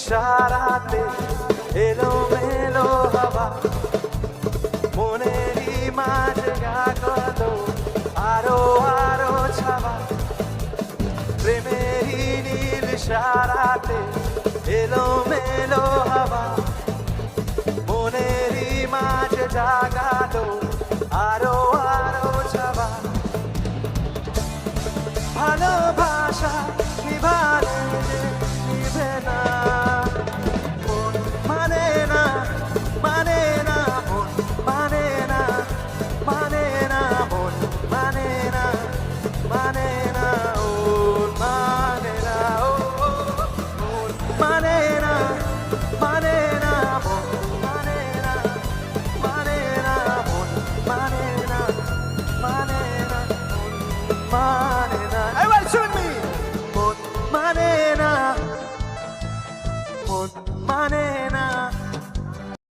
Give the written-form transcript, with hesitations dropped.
ইশারাতে এলোমেলো হাওয়া মনেরই মাঝে গাগলো আরো আরো ছাওয়া প্রেমেরই নীল ইশারাতে এলোমেলো হাওয়া মনেরই মাঝে জাগালো আরো আরো ছাওয়া ভালোবাসা নিভালে যে নিভে না মন মানে না মানে না মন মানে না মানে না মন মানে না মানে না ও মানে না ও মন মানে না মানে না মন মানে না মানে না মন মানে না মানে না মানে না everybody sing me মন মানে না মন মানে